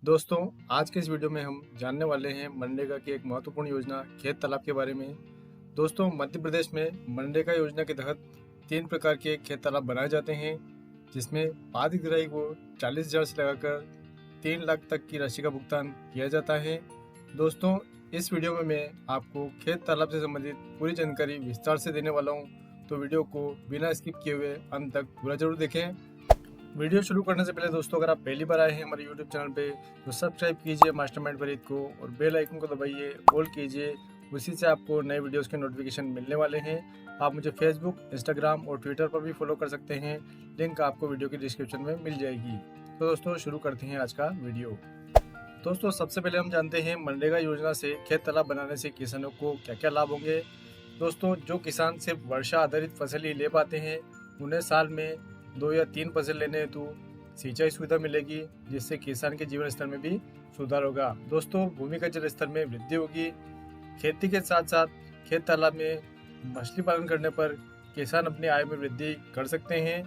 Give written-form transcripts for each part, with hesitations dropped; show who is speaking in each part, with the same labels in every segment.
Speaker 1: दोस्तों, आज के इस वीडियो में हम जानने वाले हैं मनरेगा की एक महत्वपूर्ण योजना खेत तालाब के बारे में। दोस्तों, मध्य प्रदेश में मनरेगा योजना के तहत 3 प्रकार के खेत तालाब बनाए जाते हैं, जिसमें पात्र हितग्राही को 40,000 से लगाकर 3 लाख तक की राशि का भुगतान किया जाता है। दोस्तों, इस वीडियो में मैं आपको खेत तालाब से संबंधित पूरी जानकारी विस्तार से देने वाला हूँ, तो वीडियो को बिना स्किप किए हुए अंत तक पूरा जरूर देखें। वीडियो शुरू करने से पहले दोस्तों, अगर आप पहली बार आए हैं हमारे यूट्यूब चैनल पे तो सब्सक्राइब कीजिए मास्टरमाइंड फरीद को और बेल आइकन को दबाइए, ऑल कीजिए। उसी से आपको नए वीडियोस के नोटिफिकेशन मिलने वाले हैं। आप मुझे फेसबुक, इंस्टाग्राम और ट्विटर पर भी फॉलो कर सकते हैं। लिंक आपको वीडियो की डिस्क्रिप्शन में मिल जाएगी। तो दोस्तों, शुरू करते हैं आज का वीडियो। दोस्तों, सबसे पहले हम जानते हैं मनरेगा योजना से खेत तालाब बनाने से किसानों को क्या क्या लाभ होंगे। दोस्तों, जो किसान सिर्फ वर्षा आधारित फसल ही ले पाते हैं, उन्हें साल में 2 या 3 फसल लेने हेतु सिंचाई सुविधा मिलेगी, जिससे किसान के जीवन स्तर में भी सुधार होगा। दोस्तों, भूमि का जल स्तर में वृद्धि होगी। खेती के साथ साथ खेत तालाब में मछली पालन करने पर किसान अपनी आय में वृद्धि कर सकते हैं।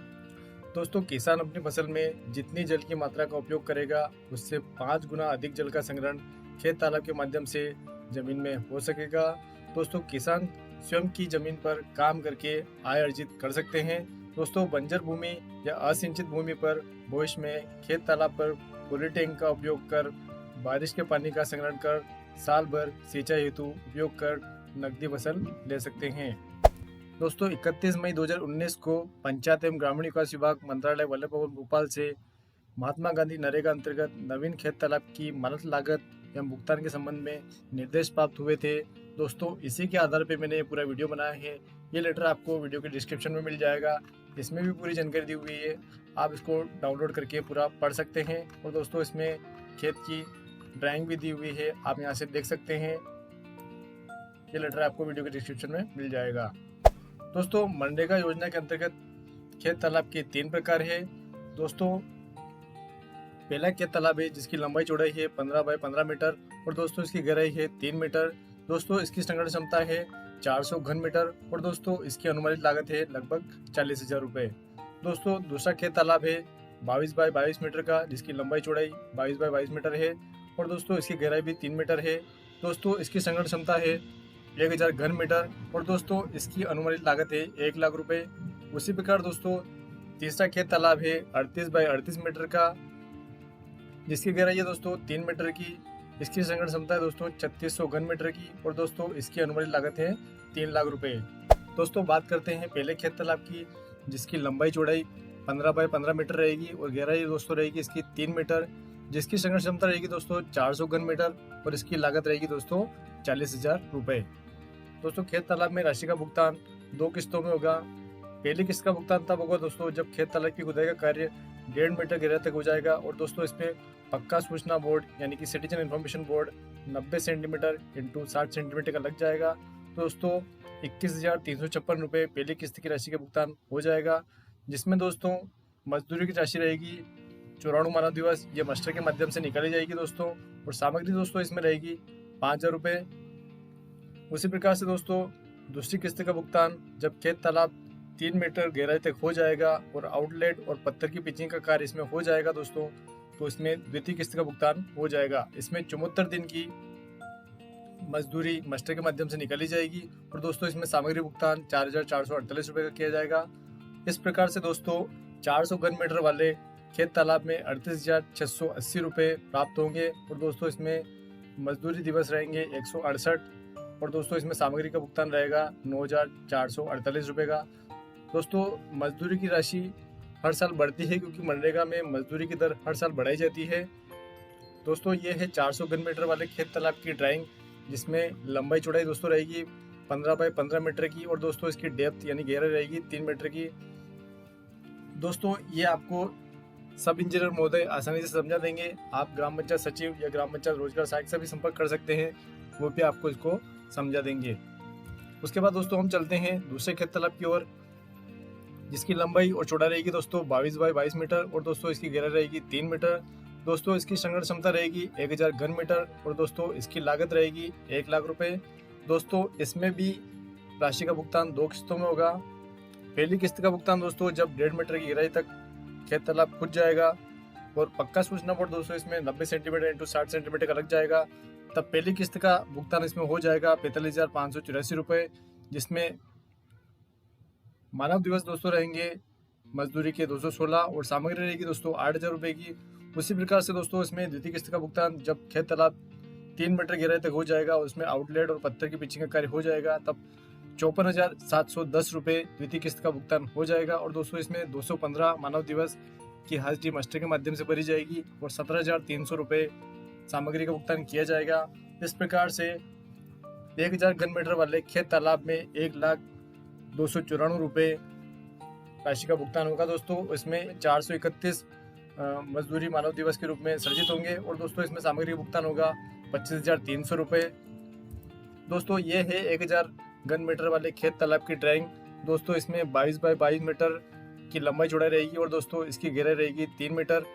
Speaker 1: दोस्तों, किसान अपनी फसल में जितनी जल की मात्रा का उपयोग करेगा, उससे 5 गुना अधिक जल का संग्रहण खेत तालाब के माध्यम से जमीन में हो सकेगा। दोस्तों, किसान स्वयं की जमीन पर काम करके आय अर्जित कर सकते हैं। दोस्तों, बंजर भूमि या असिंचित भूमि पर भविष्य में खेत तालाब पर पॉली टैंक का उपयोग कर बारिश के पानी का संग्रहण कर साल भर सिंचाई हेतु उपयोग कर नकदी फसल ले सकते हैं। दोस्तों, 31 मई 2019 को पंचायत एवं ग्रामीण विकास विभाग मंत्रालय वल्लभ भवन भोपाल से महात्मा गांधी नरेगा अंतर्गत नवीन खेत तालाब की मानक लागत एवं भुगतान के संबंध में निर्देश प्राप्त हुए थे। दोस्तों, इसी के आधार पर मैंने ये पूरा वीडियो बनाया है। ये लेटर आपको वीडियो के डिस्क्रिप्शन में मिल जाएगा। इसमें भी पूरी जानकारी दी हुई है, आप इसको डाउनलोड करके पूरा पढ़ सकते हैं। और दोस्तों, इसमें खेत की ड्राइंग भी दी हुई है, आप यहाँ से देख सकते हैं। ये लेटर आपको वीडियो के डिस्क्रिप्शन में मिल जाएगा। दोस्तों, मनरेगा योजना के अंतर्गत खेत तालाब के 3 प्रकार है। दोस्तों, पहला खेत तालाब है जिसकी लंबाई चौड़ाई है 15 बाय 15 मीटर और दोस्तों इसकी गहराई है 3 मीटर। दोस्तों, इसकी संग्रहण क्षमता है 400 घन मीटर और दोस्तों इसकी अनुमानित लागत है लगभग 40,000 रुपये। दोस्तों, दूसरा खेत तालाब है 22 बाय 22 मीटर का, जिसकी लंबाई चौड़ाई 22 बाय 22 मीटर है और दोस्तों इसकी गहराई भी 3 मीटर है। दोस्तों, इसकी संग्रहण क्षमता है 1000 घन मीटर और दोस्तों इसकी अनुमानित लागत है 1 लाख रुपये। उसी प्रकार दोस्तों, तीसरा खेत तालाब है 38 बाय 38 मीटर का, जिसकी गहराई है दोस्तों 3 मीटर की। इसकी संग्रहण क्षमता है दोस्तों 3600 घन मीटर की और दोस्तों इसकी अनुमानित लागत है 3 लाख रुपए। दोस्तों, बात करते हैं पहले खेत तालाब की, जिसकी लंबाई चौड़ाई 15 बाय 15 मीटर रहेगी और गहराई दोस्तों रहेगी इसकी 3 मीटर, जिसकी संग्रहण क्षमता रहेगी दोस्तों 400 घन मीटर और इसकी लागत रहेगी दोस्तों 40,000 रुपये। दोस्तों, खेत तालाब में राशि का भुगतान 2 किस्तों में होगा। पहली किस्त का भुगतान तब होगा दोस्तों जब खेत तालाब की खुदाई का कार्य 1.5 मीटर गहराई तक हो जाएगा और दोस्तों इसमें पक्का सूचना बोर्ड यानी कि citizen information board 90 centimetre into 60 centimetre का लग जाएगा। दोस्तों, 21,356 रुपये पहली किस्त की राशि का भुगतान हो जाएगा, जिसमें दोस्तों मजदूरी की राशि रहेगी 94 मानव दिवस, ये मास्टर के माध्यम से निकाली जाएगी दोस्तों। और सामग्री दोस्तों इसमें रहेगी 5,000 रुपये। उसी प्रकार से दोस्तों, दूसरी किस्त का भुगतान जब खेत तालाब 3 मीटर गहराई तक हो जाएगा और आउटलेट और पत्थर की पिचिंग का कार्य इसमें हो जाएगा दोस्तों, तो इसमें द्वितीय किस्त का भुगतान हो जाएगा। इसमें 74 दिन की मजदूरी मास्टर के माध्यम से निकाली जाएगी और दोस्तों इसमें सामग्री भुगतान 4,448 रुपये का किया जाएगा। इस प्रकार से दोस्तों 400 घन मीटर वाले खेत तालाब में 38,680 रुपये प्राप्त होंगे और दोस्तों इसमें मजदूरी दिवस रहेंगे 168 और दोस्तों इसमें सामग्री का भुगतान रहेगा 9,448 रुपये का। दोस्तों, मजदूरी की राशि हर साल बढ़ती है क्योंकि मनरेगा में मजदूरी की दर हर साल बढ़ाई जाती है। दोस्तों, ये है 400 घन मीटर वाले खेत तालाब की ड्राइंग, जिसमें लंबाई चौड़ाई दोस्तों रहेगी 15 बाय 15 मीटर की और दोस्तों इसकी डेप्थ यानी गहराई रहेगी 3 मीटर की। दोस्तों, ये आपको सब इंजीनियर महोदय आसानी से समझा देंगे। आप ग्राम पंचायत सचिव या ग्राम पंचायत रोजगार सहायक से भी संपर्क कर सकते हैं, वो भी आपको इसको समझा देंगे। उसके बाद दोस्तों हम चलते हैं दूसरे खेत तालाब की ओर, जिसकी लंबाई और चौड़ाई रहेगी दोस्तों 22 बाय 22 मीटर और दोस्तों इसकी गहराई रहेगी 3 मीटर। दोस्तों, इसकी संग्रहण क्षमता रहेगी 1000 घन मीटर और दोस्तों इसकी लागत रहेगी 1 लाख रुपए। दोस्तों, इसमें भी राशि का भुगतान 2 किस्तों में होगा। पहली किस्त का भुगतान दोस्तों जब 1.5 मीटर की गहराई तक खेत तालाब खुद जाएगा और पक्का सूचना बोर्ड दोस्तों इसमें 90 सेंटीमीटर इंटू 60 सेंटीमीटर का लग जाएगा। तब पहली किस्त का भुगतान इसमें हो जाएगा 45,584 रुपये, जिसमें मानव दिवस दोस्तों रहेंगे मजदूरी के 216 और सामग्री रहेगी दोस्तों 8,000 रुपये की। उसी प्रकार से दोस्तों इसमें द्वितीय किस्त का भुगतान जब खेत तालाब 3 मीटर गहराई तक हो जाएगा और उसमें आउटलेट और पत्थर की पिचिंग का कार्य हो जाएगा, तब 54,710 रुपये द्वितीय किस्त का भुगतान हो जाएगा। और दोस्तों इसमें 215 मानव दिवस की हाजिरी मास्टर के माध्यम से भरी जाएगी और 17,300 रुपये सामग्री का भुगतान किया जाएगा। इस प्रकार से 1,000 घन मीटर वाले खेत तालाब में 1,02,94 रुपये राशि का भुगतान होगा दोस्तों। इसमें 431 मजदूरी मानव दिवस के रूप में सर्जित होंगे और दोस्तों इसमें सामग्री का भुगतान होगा 25,300 रुपये। दोस्तों ये है 1,000 घन मीटर वाले खेत तालाब की ड्राइंग। दोस्तों इसमें 22 बाई 22 मीटर की लंबाई चौड़ाई रहेगी और दोस्तों इसकी गहराई रहेगी 3 मीटर।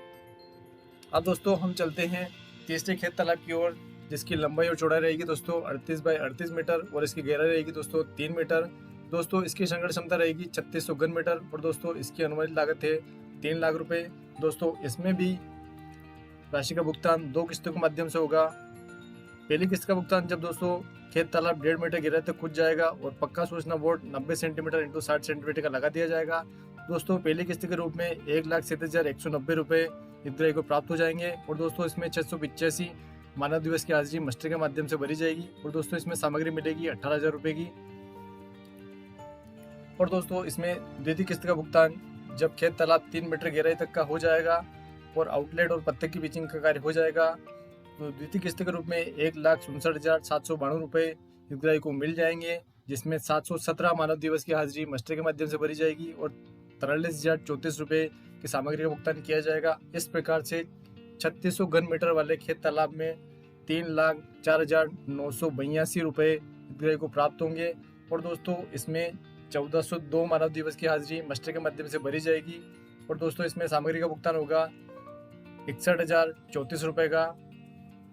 Speaker 1: अब दोस्तों हम चलते हैं तीसरे खेत तालाब की ओर, जिसकी लंबाई और चौड़ाई रहेगी दोस्तों 38 बाई 38 मीटर और इसकी गहराई रहेगी दोस्तों 3 मीटर। दोस्तों इसकी संग्रहण क्षमता रहेगी 3600 घन मीटर और दोस्तों इसकी अनुमानित लागत है 3 लाख रुपए। दोस्तों इसमें भी राशि का भुगतान 2 किस्तों के माध्यम से होगा। पहली किस्त का भुगतान जब दोस्तों खेत तालाब 1.5 मीटर गहराई तक खुद जाएगा और पक्का सूचना बोर्ड 90 सेंटीमीटर इंटू 60 सेंटीमीटर का लगा दिया जाएगा। दोस्तों पहली किस्त के रूप में 1,07,190 रुपये हितग्राही को प्राप्त हो जाएंगे और दोस्तों इसमें 685 मानव दिवस की हाजिरी मास्टर के माध्यम से भरी जाएगी और दोस्तों इसमें सामग्री मिलेगी 18,000 रुपये की। और दोस्तों इसमें द्वितीय किस्त का भुगतान जब खेत तालाब 3 मीटर गहराई तक का हो जाएगा और आउटलेट और पत्थर की पिचिंग का कार्य हो जाएगा, तो द्वितीय किस्त के रूप में 1,67,792 रुपये हितग्राही को मिल जाएंगे, जिसमें 717 मानव दिवस की हाजिरी मास्टर के माध्यम से भरी जाएगी और 43,034 रुपये की सामग्री का भुगतान किया जाएगा। इस प्रकार से 3600 घन मीटर वाले खेत तालाब में 3,04,982 रुपये हितग्राही को प्राप्त होंगे और दोस्तों इसमें 1,402 मानव दिवस की हाजिरी मास्टर के माध्यम से भरी जाएगी और दोस्तों इसमें सामग्री का भुगतान होगा 61,034 रुपये का।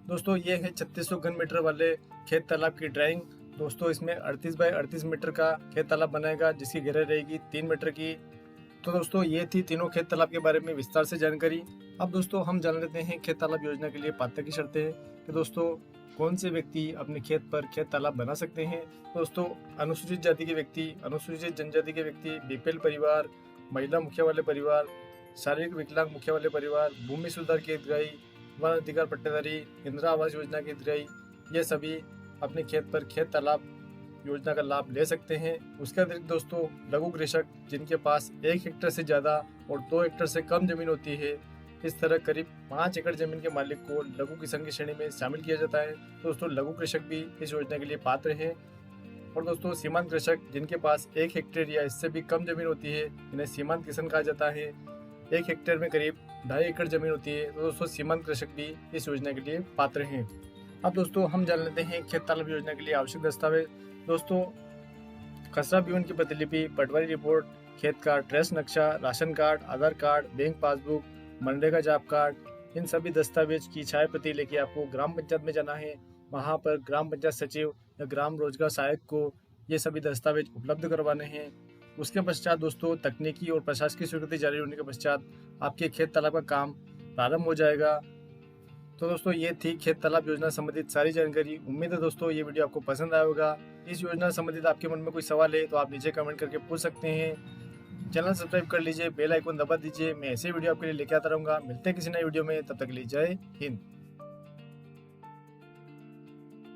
Speaker 1: दोस्तों ये है 3600 घन मीटर वाले खेत तालाब की ड्राइंग। दोस्तों इसमें 38 बाई 38 मीटर का खेत तालाब बनाएगा, जिसकी गहराई रहेगी 3 मीटर की। तो दोस्तों ये थी तीनों खेत तालाब के बारे में विस्तार से जानकारी। अब दोस्तों हम जान लेते हैं खेत तालाब योजना के लिए पात्रता की शर्तें कि दोस्तों कौन से व्यक्ति अपने खेत पर खेत तालाब बना सकते हैं। दोस्तों अनुसूचित जाति के व्यक्ति, अनुसूचित जनजाति के व्यक्ति, बीपीएल परिवार, महिला मुखिया वाले परिवार, शारीरिक विकलांग मुखिया वाले परिवार, भूमि सुधार के हितग्राही, वन अधिकार पट्टेदारी, इंदिरा आवास योजना के हितग्राही, ये सभी अपने खेत पर खेत तालाब योजना का लाभ ले सकते हैं। उसके अतिरिक्त दोस्तों लघु कृषक जिनके पास 1 हेक्टेयर से ज़्यादा और 2 हेक्टेयर से कम जमीन होती है, इस तरह करीब 5 एकड़ जमीन के मालिक को लघु किसान की श्रेणी में शामिल किया जाता है। दोस्तों लघु कृषक भी इस योजना के लिए पात्र हैं। और दोस्तों सीमांत कृषक जिनके पास 1 हेक्टेयर या इससे भी कम जमीन होती है, इन्हें सीमांत किसान कहा जाता है। 1 हेक्टेयर में करीब 2.5 एकड़ जमीन होती है, तो दोस्तों सीमांत कृषक भी इस योजना के लिए पात्र हैं। अब दोस्तों हम जान लेते हैं खेत तालाब योजना के लिए आवश्यक दस्तावेज। दोस्तों खसरा बीवन की प्रतिलिपि, पटवारी रिपोर्ट, खेत का ट्रेस नक्शा, ration card, Aadhaar card, bank passbook, MNREGA job card, इन सभी दस्तावेज की छाया प्रति लेके आपको ग्राम पंचायत में जाना है। वहाँ पर ग्राम पंचायत सचिव या ग्राम रोजगार सहायक को ये सभी दस्तावेज उपलब्ध करवाने हैं। उसके पश्चात दोस्तों तकनीकी और प्रशासकीय स्वीकृति जारी होने के पश्चात आपके खेत तालाब का काम प्रारंभ हो जाएगा। तो दोस्तों ये थी खेत तालाब योजना संबंधित सारी जानकारी। उम्मीद है दोस्तों ये वीडियो आपको पसंद आया होगा। इस योजना संबंधित आपके मन में कोई सवाल है तो आप नीचे कमेंट करके पूछ सकते हैं। चैनल सब्सक्राइब कर लीजिए, बेल आइकन दबा दीजिए। मैं ऐसे वीडियो आपके लिए लेके आता रहूँगा। मिलते हैं किसी नई वीडियो में, तब तक के लिए जय हिंद।